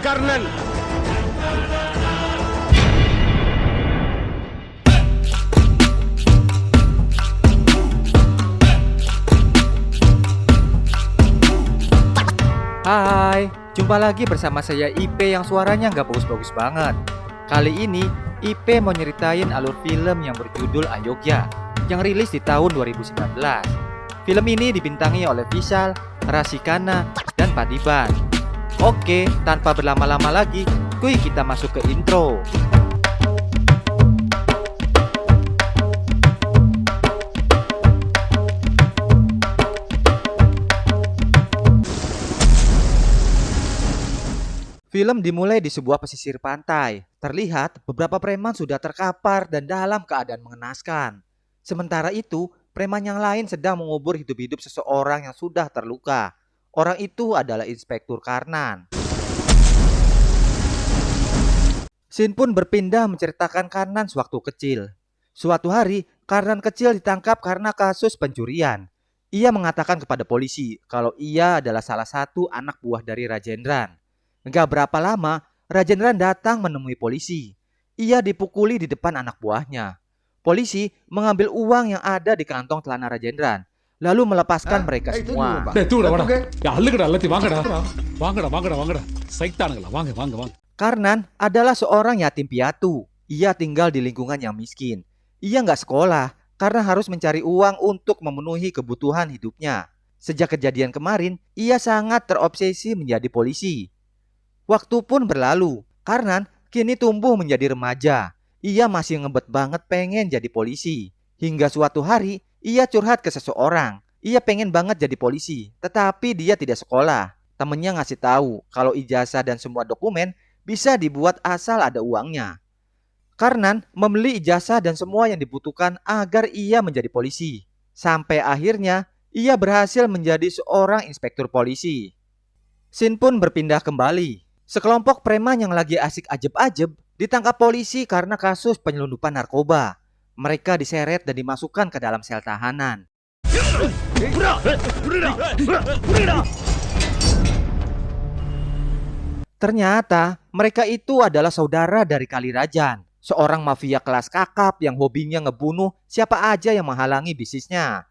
Karnan. Hai, jumpa lagi bersama saya IP yang suaranya nggak bagus-bagus banget. Kali ini IP mau nyeritain alur film yang berjudul Ayogya yang rilis di tahun 2019. Film ini dibintangi oleh Vishal, Rasikana, dan Padiban. Oke, tanpa berlama-lama lagi, kuy kita masuk ke intro. Film dimulai di sebuah pesisir pantai. Terlihat beberapa preman sudah terkapar dan dalam keadaan mengenaskan. Sementara itu, preman yang lain sedang mengubur hidup-hidup seseorang yang sudah terluka. Orang itu adalah Inspektur Karnan. Scene pun berpindah menceritakan Karnan sewaktu kecil. Suatu hari, Karnan kecil ditangkap karena kasus pencurian. Ia mengatakan kepada polisi kalau ia adalah salah satu anak buah dari Rajendran. Enggak berapa lama, Rajendran datang menemui polisi. Ia dipukuli di depan anak buahnya. Polisi mengambil uang yang ada di kantong celana Rajendran, lalu melepaskan mereka semua. Karnan adalah seorang yatim piatu. Ia tinggal di lingkungan yang miskin. Ia nggak sekolah karena harus mencari uang untuk memenuhi kebutuhan hidupnya. Sejak kejadian kemarin, ia sangat terobsesi menjadi polisi. Waktu pun berlalu, Karnan kini tumbuh menjadi remaja. Ia masih ngebet banget pengen jadi polisi. Hingga suatu hari, ia curhat ke seseorang. Ia pengen banget jadi polisi, tetapi dia tidak sekolah. Temennya ngasih tahu kalau ijazah dan semua dokumen bisa dibuat asal ada uangnya. Karnan membeli ijazah dan semua yang dibutuhkan agar ia menjadi polisi. Sampai akhirnya, ia berhasil menjadi seorang inspektur polisi. Scene pun berpindah kembali. Sekelompok preman yang lagi asik ajeb-ajeb ditangkap polisi karena kasus penyelundupan narkoba. Mereka diseret dan dimasukkan ke dalam sel tahanan. Ternyata mereka itu adalah saudara dari Kalirajan, seorang mafia kelas kakap yang hobinya ngebunuh siapa aja yang menghalangi bisnisnya.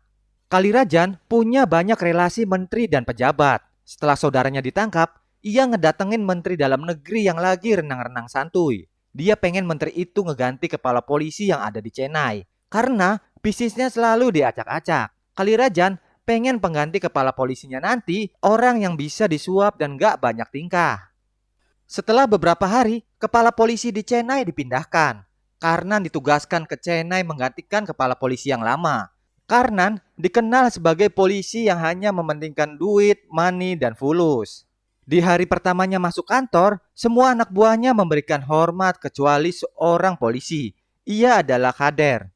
Kalirajan punya banyak relasi menteri dan pejabat. Setelah saudaranya ditangkap, ia ngedatengin menteri dalam negeri yang lagi renang-renang santuy. Dia pengen menteri itu ngeganti kepala polisi yang ada di Chennai karena bisnisnya selalu diacak-acak. Kalirajan pengen pengganti kepala polisinya nanti orang yang bisa disuap dan gak banyak tingkah. Setelah beberapa hari, kepala polisi di Chennai dipindahkan. Karnan ditugaskan ke Chennai menggantikan kepala polisi yang lama. Karnan dikenal sebagai polisi yang hanya mementingkan duit, money, dan fulus. Di hari pertamanya masuk kantor, semua anak buahnya memberikan hormat kecuali seorang polisi. Ia adalah Kader.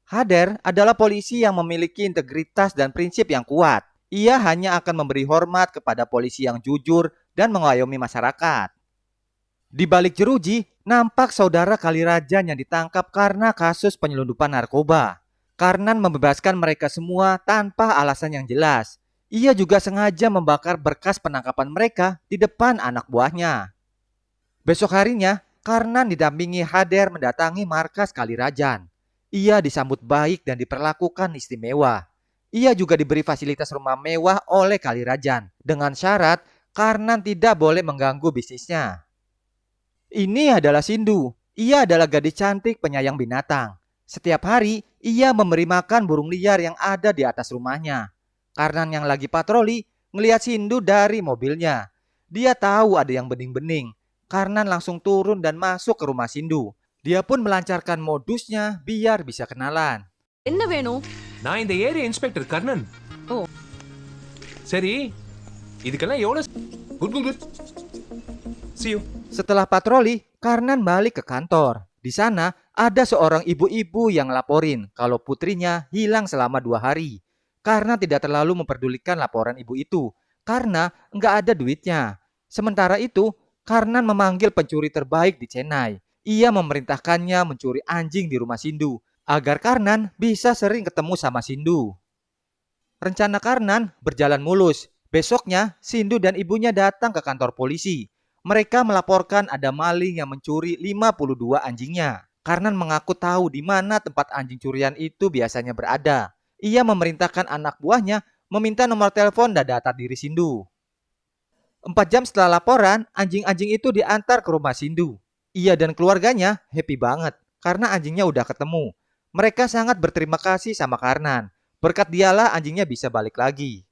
Kader adalah polisi yang memiliki integritas dan prinsip yang kuat. Ia hanya akan memberi hormat kepada polisi yang jujur dan mengayomi masyarakat. Di balik jeruji, nampak saudara Kalirajan yang ditangkap karena kasus penyelundupan narkoba. Karnan membebaskan mereka semua tanpa alasan yang jelas. Ia juga sengaja membakar berkas penangkapan mereka di depan anak buahnya. Besok harinya, Karnan didampingi Hader mendatangi markas Kalirajan. Ia disambut baik dan diperlakukan istimewa. Ia juga diberi fasilitas rumah mewah oleh Kalirajan dengan syarat Karnan tidak boleh mengganggu bisnisnya. Ini adalah Sindu. Ia adalah gadis cantik penyayang binatang. Setiap hari, ia memberi makan burung liar yang ada di atas rumahnya. Karnan yang lagi patroli ngelihat Sindu dari mobilnya. Dia tahu ada yang bening-bening. Karnan langsung turun dan masuk ke rumah Sindu. Dia pun melancarkan modusnya biar bisa kenalan. என்ன வேணும்? நான் இந்த area inspector Karnan. ஓ. சரி, இதுக்கெல்லாம் எவ்வளவு? Good good good. See you. Setelah patroli, Karnan balik ke kantor. Di sana ada seorang ibu-ibu yang laporin kalau putrinya hilang selama 2 hari. Karena tidak terlalu memperdulikan laporan ibu itu karena nggak ada duitnya. Sementara itu, Karnan memanggil pencuri terbaik di Chennai. Ia memerintahkannya mencuri anjing di rumah Sindu agar Karnan bisa sering ketemu sama Sindu. Rencana Karnan berjalan mulus. Besoknya, Sindu dan ibunya datang ke kantor polisi. mereka melaporkan ada maling yang mencuri 52 anjingnya. Karnan mengaku tahu di mana tempat anjing curian itu biasanya berada. Ia memerintahkan anak buahnya meminta nomor telepon dan data diri Sindu. 4 jam setelah laporan, anjing-anjing itu diantar ke rumah Sindu. Ia dan keluarganya happy banget karena anjingnya udah ketemu. Mereka sangat berterima kasih sama Karnan. Berkat dialah anjingnya bisa balik lagi.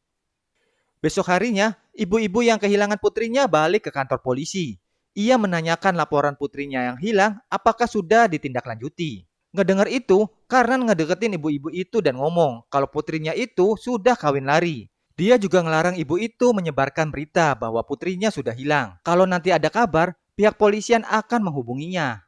Besok harinya, ibu-ibu yang kehilangan putrinya balik ke kantor polisi. Ia menanyakan laporan putrinya yang hilang apakah sudah ditindaklanjuti. Ngedengar itu, Karnan ngedeketin ibu-ibu itu dan ngomong kalau putrinya itu sudah kawin lari. Dia juga ngelarang ibu itu menyebarkan berita bahwa putrinya sudah hilang. Kalau nanti ada kabar, pihak polisian akan menghubunginya.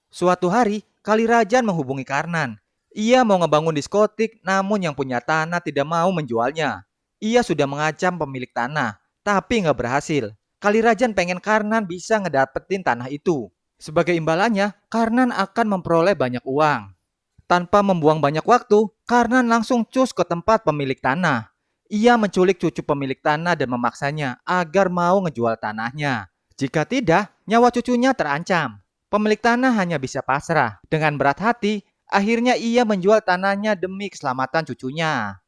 Suatu hari, Kalirajan menghubungi Karnan. Ia mau ngebangun diskotik, namun yang punya tanah tidak mau menjualnya. Ia sudah mengacam pemilik tanah, tapi nggak berhasil. Kalirajan pengen Karnan bisa ngedapetin tanah itu. Sebagai imbalannya, Karnan akan memperoleh banyak uang. Tanpa membuang banyak waktu, Karnan langsung cus ke tempat pemilik tanah. Ia menculik cucu pemilik tanah dan memaksanya agar mau ngejual tanahnya. Jika tidak, nyawa cucunya terancam. Pemilik tanah hanya bisa pasrah. Dengan berat hati, akhirnya ia menjual tanahnya demi keselamatan cucunya.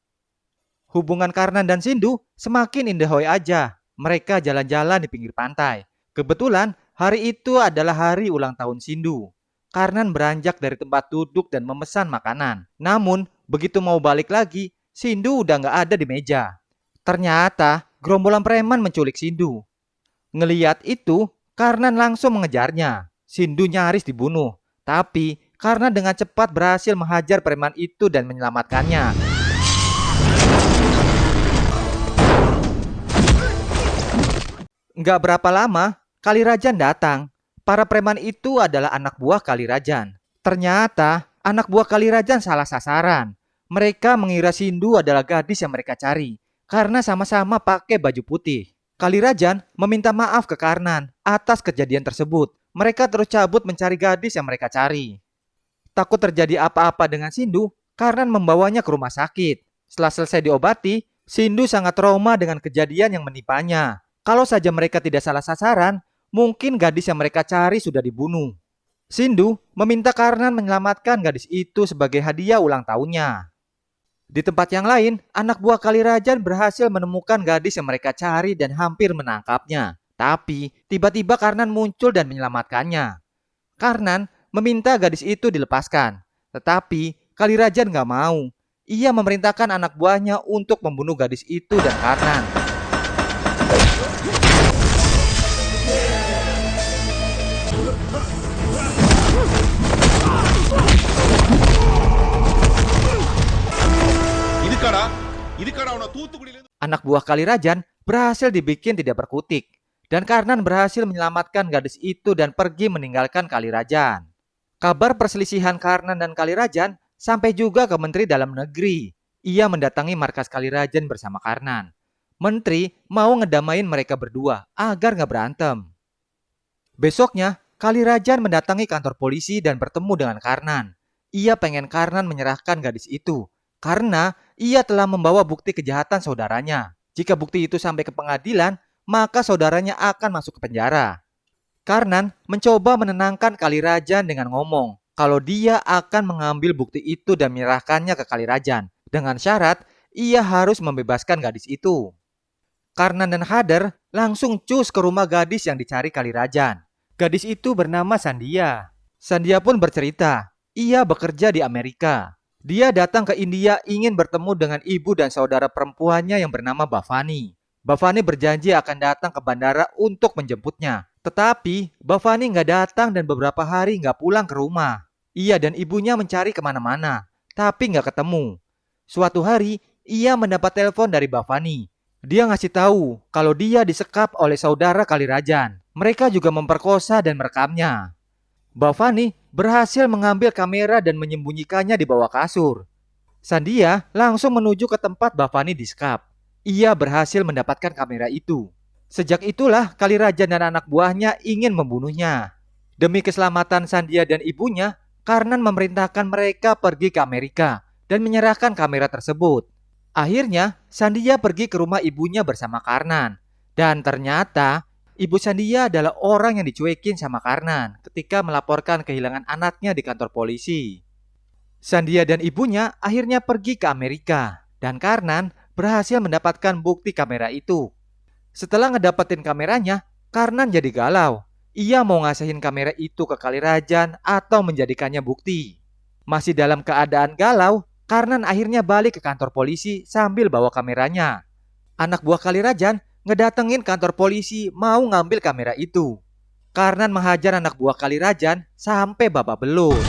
Hubungan Karnan dan Sindu semakin indahoy aja. Mereka jalan-jalan di pinggir pantai. Kebetulan hari itu adalah hari ulang tahun Sindu. Karnan beranjak dari tempat duduk dan memesan makanan. Namun, begitu mau balik lagi, Sindu udah nggak ada di meja. Ternyata, gerombolan preman menculik Sindu. Ngeliat itu, Karnan langsung mengejarnya. Sindu nyaris dibunuh. Tapi, Karnan dengan cepat berhasil menghajar preman itu dan menyelamatkannya. Nggak berapa lama, Kalirajan datang. Para preman itu adalah anak buah Kalirajan. Ternyata, anak buah Kalirajan salah sasaran. Mereka mengira Sindu adalah gadis yang mereka cari. Karena sama-sama pakai baju putih. Kalirajan meminta maaf ke Karnan atas kejadian tersebut. Mereka terus cabut mencari gadis yang mereka cari. Takut terjadi apa-apa dengan Sindu, Karnan membawanya ke rumah sakit. Setelah selesai diobati, Sindu sangat trauma dengan kejadian yang menimpannya. Kalau saja mereka tidak salah sasaran, mungkin gadis yang mereka cari sudah dibunuh. Sindu meminta Karnan menyelamatkan gadis itu sebagai hadiah ulang tahunnya. Di tempat yang lain, anak buah Kalirajan berhasil menemukan gadis yang mereka cari dan hampir menangkapnya. Tapi, tiba-tiba Karnan muncul dan menyelamatkannya. Karnan meminta gadis itu dilepaskan. Tetapi, Kalirajan gak mau. Ia memerintahkan anak buahnya untuk membunuh gadis itu dan Karnan. Anak buah Kalirajan berhasil dibikin tidak berkutik. Dan Karnan berhasil menyelamatkan gadis itu dan pergi meninggalkan Kalirajan. Kabar perselisihan Karnan dan Kalirajan sampai juga ke Menteri Dalam Negeri. Ia mendatangi markas Kalirajan bersama Karnan. Menteri mau ngedamain mereka berdua agar gak berantem. Besoknya, Kalirajan mendatangi kantor polisi dan bertemu dengan Karnan. Ia pengen Karnan menyerahkan gadis itu karena ia telah membawa bukti kejahatan saudaranya. Jika bukti itu sampai ke pengadilan, maka saudaranya akan masuk ke penjara. Karnan mencoba menenangkan Kalirajan dengan ngomong kalau dia akan mengambil bukti itu dan menyerahkannya ke Kalirajan. Dengan syarat, ia harus membebaskan gadis itu. Karnan dan Hader langsung cus ke rumah gadis yang dicari Kalirajan. Gadis itu bernama Sandia. Sandia pun bercerita, ia bekerja di Amerika. Dia datang ke India ingin bertemu dengan ibu dan saudara perempuannya yang bernama Bhavani. Bhavani berjanji akan datang ke bandara untuk menjemputnya. Tetapi Bhavani nggak datang dan beberapa hari nggak pulang ke rumah. Ia dan ibunya mencari kemana-mana, tapi nggak ketemu. Suatu hari, ia mendapat telepon dari Bhavani. Dia ngasih tahu kalau dia disekap oleh saudara Kalirajan. Mereka juga memperkosa dan merekamnya. Bhavani berhasil mengambil kamera dan menyembunyikannya di bawah kasur. Sandia langsung menuju ke tempat Bhavani disekap. Ia berhasil mendapatkan kamera itu. Sejak itulah Kalirajan dan anak buahnya ingin membunuhnya. Demi keselamatan Sandia dan ibunya, Karnan memerintahkan mereka pergi ke Amerika dan menyerahkan kamera tersebut. Akhirnya, Sandia pergi ke rumah ibunya bersama Karnan. Dan ternyata, Ibu Sandia adalah orang yang dicuekin sama Karnan ketika melaporkan kehilangan anaknya di kantor polisi. Sandia dan ibunya akhirnya pergi ke Amerika dan Karnan berhasil mendapatkan bukti kamera itu. Setelah ngedapetin kameranya, Karnan jadi galau. Ia mau ngasihin kamera itu ke Kalirajan atau menjadikannya bukti. Masih dalam keadaan galau, Karnan akhirnya balik ke kantor polisi sambil bawa kameranya. Anak buah Kalirajan ngedatengin kantor polisi mau ngambil kamera itu. Karnan menghajar anak buah Kalirajan sampai babak belur.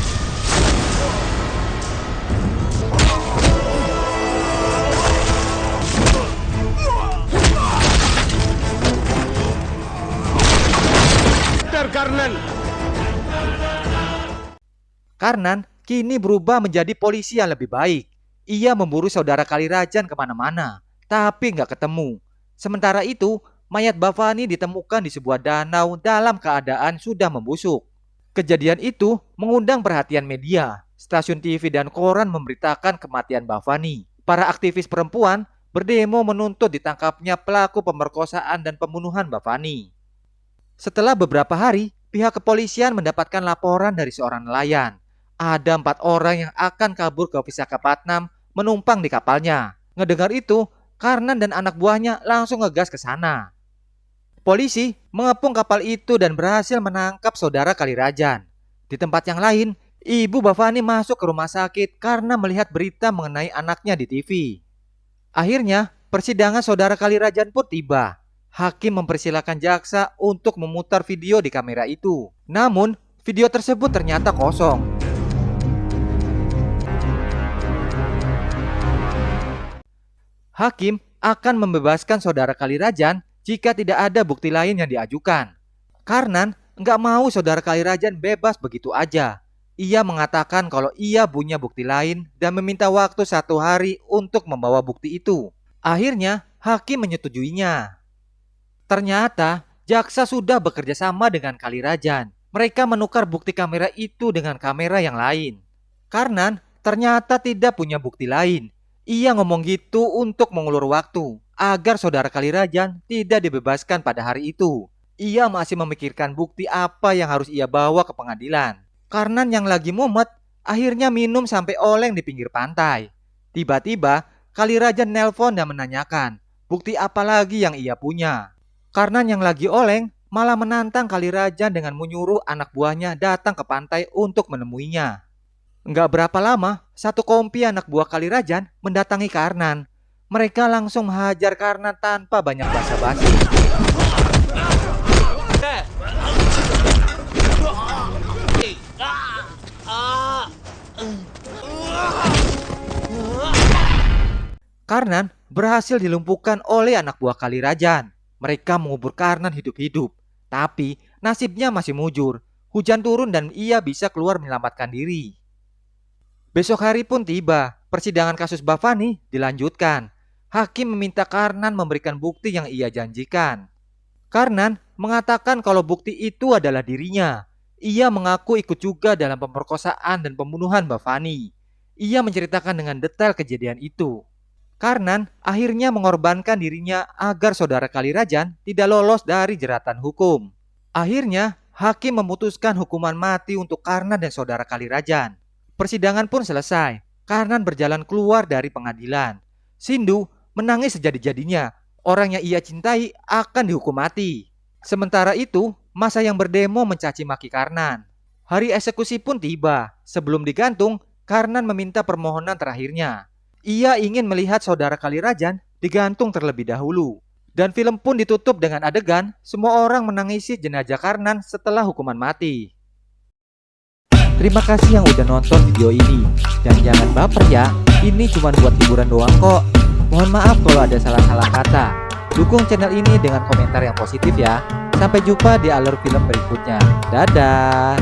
Karnan kini berubah menjadi polisi yang lebih baik. Ia memburu saudara Kalirajan kemana-mana, tapi nggak ketemu. Sementara itu, mayat Bhavani ditemukan di sebuah danau dalam keadaan sudah membusuk. Kejadian itu mengundang perhatian media. Stasiun TV dan koran memberitakan kematian Bhavani. Para aktivis perempuan berdemo menuntut ditangkapnya pelaku pemerkosaan dan pembunuhan Bhavani. Setelah beberapa hari, pihak kepolisian mendapatkan laporan dari seorang nelayan. Ada 4 orang yang akan kabur ke Visakhapatnam menumpang di kapalnya. Ngedengar itu, Karnan dan anak buahnya langsung ngegas ke sana. Polisi mengepung kapal itu dan berhasil menangkap saudara Kalirajan. Di tempat yang lain, ibu Bhavani masuk ke rumah sakit karena melihat berita mengenai anaknya di TV. Akhirnya, persidangan saudara Kalirajan pun tiba. Hakim mempersilahkan jaksa untuk memutar video di kamera itu. Namun, video tersebut ternyata kosong. Hakim akan membebaskan saudara Kalirajan jika tidak ada bukti lain yang diajukan. Karnan nggak mau saudara Kalirajan bebas begitu aja. Ia mengatakan kalau ia punya bukti lain dan meminta waktu 1 hari untuk membawa bukti itu. Akhirnya, hakim menyetujuinya. Ternyata, jaksa sudah bekerja sama dengan Kalirajan. Mereka menukar bukti kamera itu dengan kamera yang lain. Karnan ternyata tidak punya bukti lain. Ia ngomong gitu untuk mengulur waktu agar saudara Kalirajan tidak dibebaskan pada hari itu. Ia masih memikirkan bukti apa yang harus ia bawa ke pengadilan. Karnan yang lagi mumet akhirnya minum sampai oleng di pinggir pantai. Tiba-tiba Kalirajan nelpon dan menanyakan bukti apa lagi yang ia punya. Karnan yang lagi oleng malah menantang Kalirajan dengan menyuruh anak buahnya datang ke pantai untuk menemuinya. Nggak berapa lama, 1 kompi anak buah Kalirajan mendatangi Karnan. Mereka langsung menghajar Karnan tanpa banyak basa-basi. Karnan berhasil dilumpuhkan oleh anak buah Kalirajan. Mereka mengubur Karnan hidup-hidup. Tapi nasibnya masih mujur. Hujan turun dan ia bisa keluar menyelamatkan diri. Besok hari pun tiba, persidangan kasus Bhavani dilanjutkan. Hakim meminta Karnan memberikan bukti yang ia janjikan. Karnan mengatakan kalau bukti itu adalah dirinya. Ia mengaku ikut juga dalam pemerkosaan dan pembunuhan Bhavani. Ia menceritakan dengan detail kejadian itu. Karnan akhirnya mengorbankan dirinya agar saudara Kalirajan tidak lolos dari jeratan hukum. Akhirnya, hakim memutuskan hukuman mati untuk Karnan dan saudara Kalirajan. Persidangan pun selesai. Karnan berjalan keluar dari pengadilan. Sindu menangis sejadi-jadinya. Orang yang ia cintai akan dihukum mati. Sementara itu, massa yang berdemo mencaci maki Karnan. Hari eksekusi pun tiba. Sebelum digantung, Karnan meminta permohonan terakhirnya. Ia ingin melihat saudara Kalirajan digantung terlebih dahulu. Dan film pun ditutup dengan adegan semua orang menangisi jenazah Karnan setelah hukuman mati. Terima kasih yang udah nonton video ini. Dan jangan baper ya, ini cuma buat hiburan doang kok. Mohon maaf kalau ada salah-salah kata. Dukung channel ini dengan komentar yang positif ya. Sampai jumpa di alur film berikutnya. Dadah.